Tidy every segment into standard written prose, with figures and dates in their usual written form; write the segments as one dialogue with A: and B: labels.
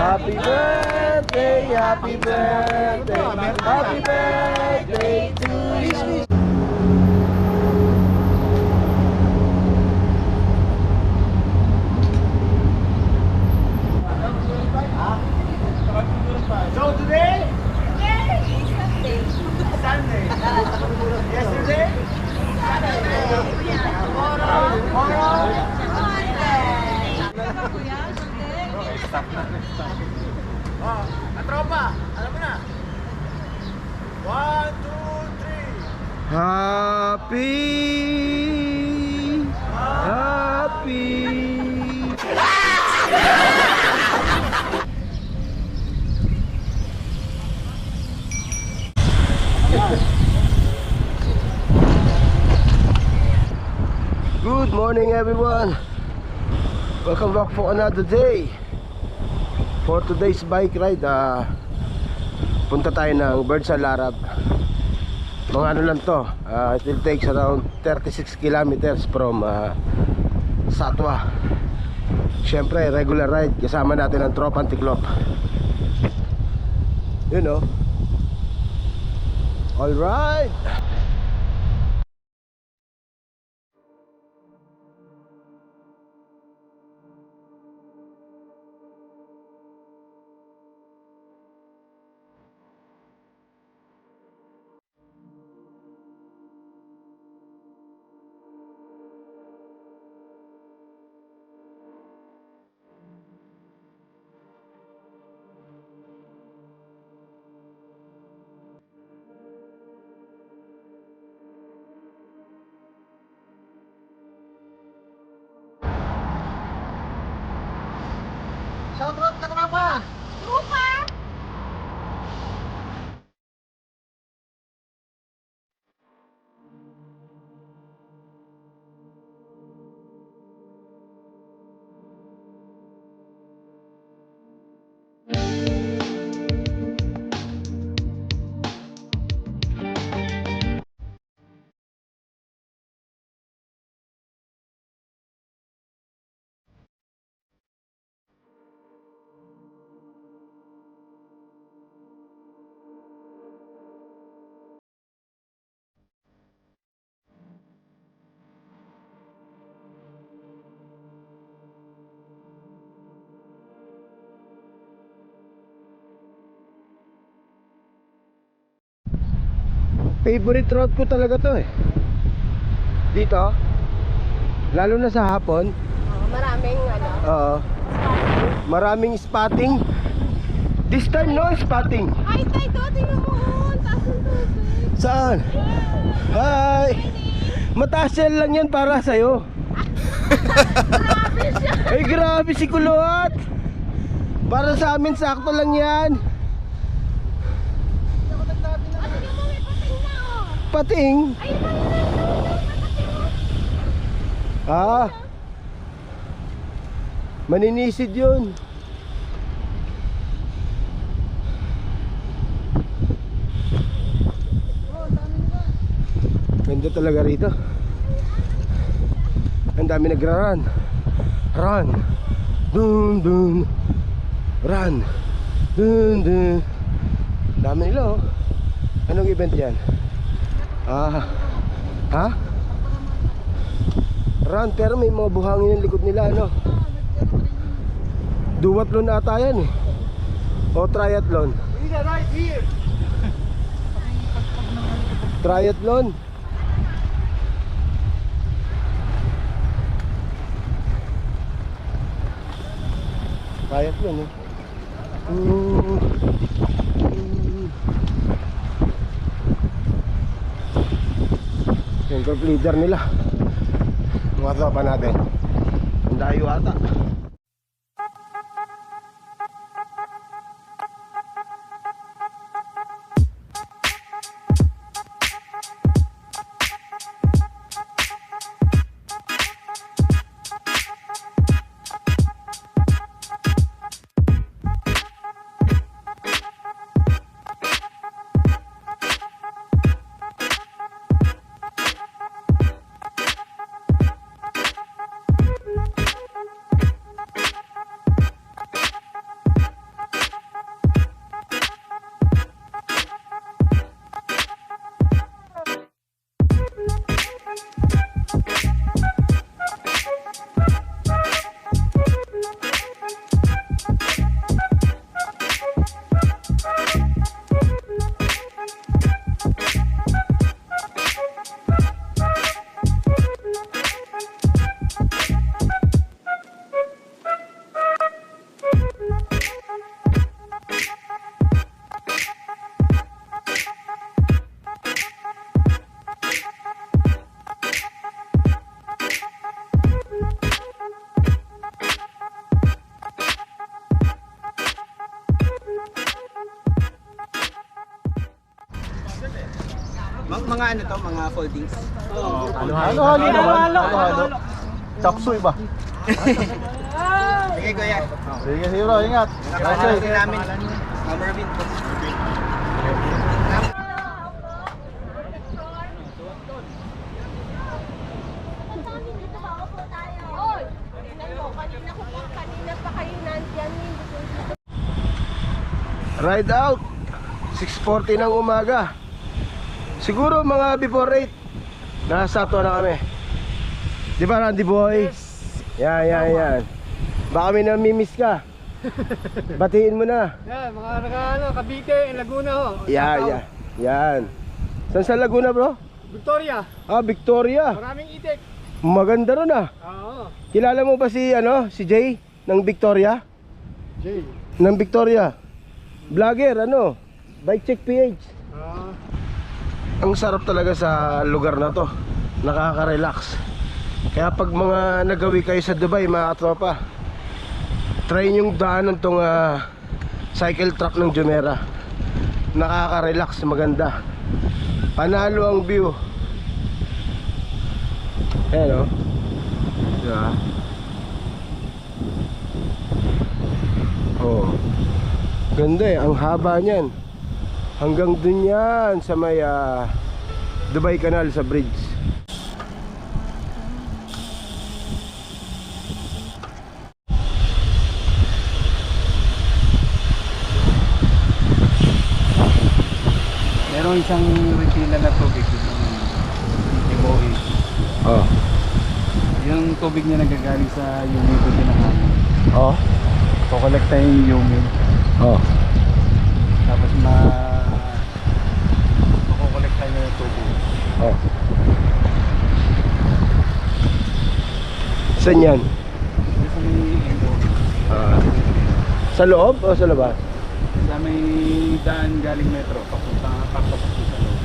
A: Happy birthday, happy birthday, happy birthday to you.
B: So today? Sunday. Yesterday? Oh, katropa, alam mo na. 1, 2, 3.
A: Happy. Good morning everyone. Welcome back for another day. For today's bike ride, punta tayo ng Birds Larab. Mga ano lang to, it will take around 36 kilometers from Satwa. Siyempre regular ride, kasama natin ang Tropang Tiklop. You know. Alright.
B: Shoutout ka na ba?
C: Lupa!
A: Favorite route ko talaga to eh. Dito, lalo na sa hapon.
C: Maraming ano.
A: Oo. Maraming spotting. This time no spotting.
C: Ay, tay, do, tingnan mo. Taas ng tubig.
A: Saan? Hi. Mataas yan lang yan para sa'yo.
C: Grabe siya.
A: Ay grabe si Kulot. Para sa amin sakto lang yan.
C: At tingnan mo, may pating na, oh.
A: Pating.
C: Ay, pating mo.
A: Ah. Maninisid yun. Ganda talaga rito. Ang dami nagra-run. Run. Dun dun. Run. Dun dun. Dami nila oh. Anong event yan? Ah. Ha? Run, pero may mga buhangin yung likod nila ano. Duathlon ata yan eh. O triathlon.
B: Right here.
A: Triathlon. Triathlon eh. Yung group leader nila. Mga tropa natin. Ang dayo ata.
B: Mga ano to, mga foldings.
A: Halo-halo naman. Halo-halo. Chapsuy ba?
B: Sige kuya.
A: Sige, Hero, ingat.
B: Nakakalasin namin. Mervin.
C: Oy! Tingnan mo, kanina pa kayo nandyan.
A: Ride out 6:40 ng umaga. Siguro mga before 8 nasa to na kami. Di ba Randy boy? Yan. Baka may namimiss ka. Batiin mo na.
B: Yan, mga Cavite, Laguna ho.
A: Yan. Saan sa Laguna bro?
B: Victoria,
A: Victoria.
B: maraming itik.
A: Maganda ron
B: Oo.
A: Kilala mo ba si Jay ng Victoria?
B: Jay.
A: Ng Victoria. Vlogger, Bike Check PH. Ang sarap talaga sa lugar na to. Nakaka-relax. Kaya pag mga nagawi kayo sa Dubai, mga katropa, try yung daanan tong cycle track ng Jumeirah. Nakaka-relax, maganda. Panalo ang view. Ayan diba? Ganda ang haba niyan. Hanggang dun yan sa may Dubai Canal sa bridge.
B: Merong isang retila na tubig dito ng Timoy. Yung tubig niya nagagaling sa Yumi ko pinakain. Kukolekta yung Yumi. Tapos makukolekta niya yung tubig.
A: Saan yan?
B: Sa may
A: Sa loob o sa labas?
B: sa may daan galing metro papasok sa loob.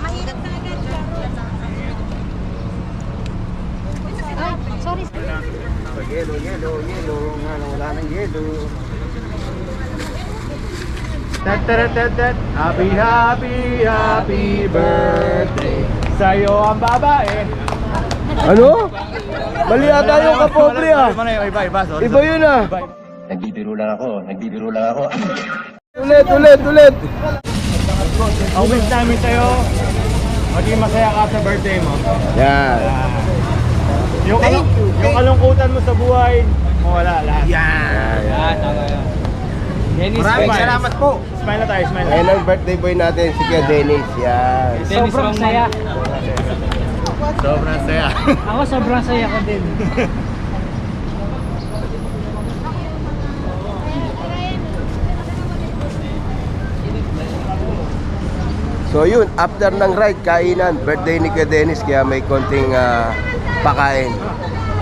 C: Mahirap na agad. Sorry.
B: Yelo. Wala nang yelo. Happy birthday sa'yo ang babae.
A: Ano? Mali ata yung kapobre
B: Iba, sorry.
A: Iba yun
D: Nagbibiro lang ako.
A: Ulit.
B: Ang wish namin sa'yo, maging masaya ka sa birthday mo.
A: Yan.
B: Yung kalungkutan mo sa buhay, mawala lahat. Dennis,
D: Maraming salamat po.
B: Smile na tayo, smile na.
A: Ayun ang birthday boy natin, si Kuya Dennis. Yan.
B: Sobrang saya. Sobrang saya.
E: Ako sobrang saya ko din.
A: So yun, after ng ride, kainan, birthday ni Kuya Dennis, kaya may konting pakain.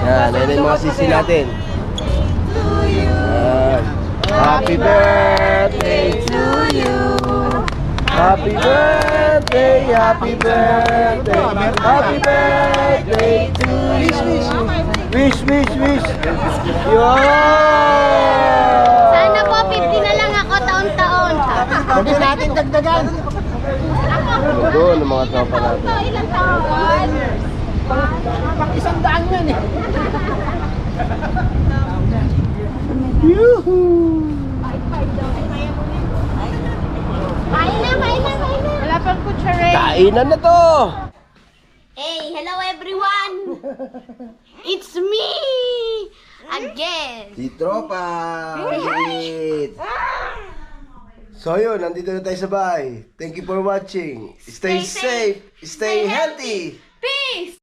A: Yan, yan yung mga sisi natin. Yan. Happy birthday to you. Happy birthday to you. Wish. Yun.
C: Sana po 50 na lang ako taon-taon.
B: Huwag natin dagdagan.
A: Doon ang mga tropa natin.
C: Ilang taon?
B: Isang daan yan eh.
C: Kain na. Wala pang kutsare.
A: Kainan na to.
C: Hey, hello everyone! It's me! Again!
A: Si tropa. Wait. So yun, nandito na tayo sa bahay. Thank you for watching. Stay
C: Stay
A: safe, stay healthy.
C: Peace!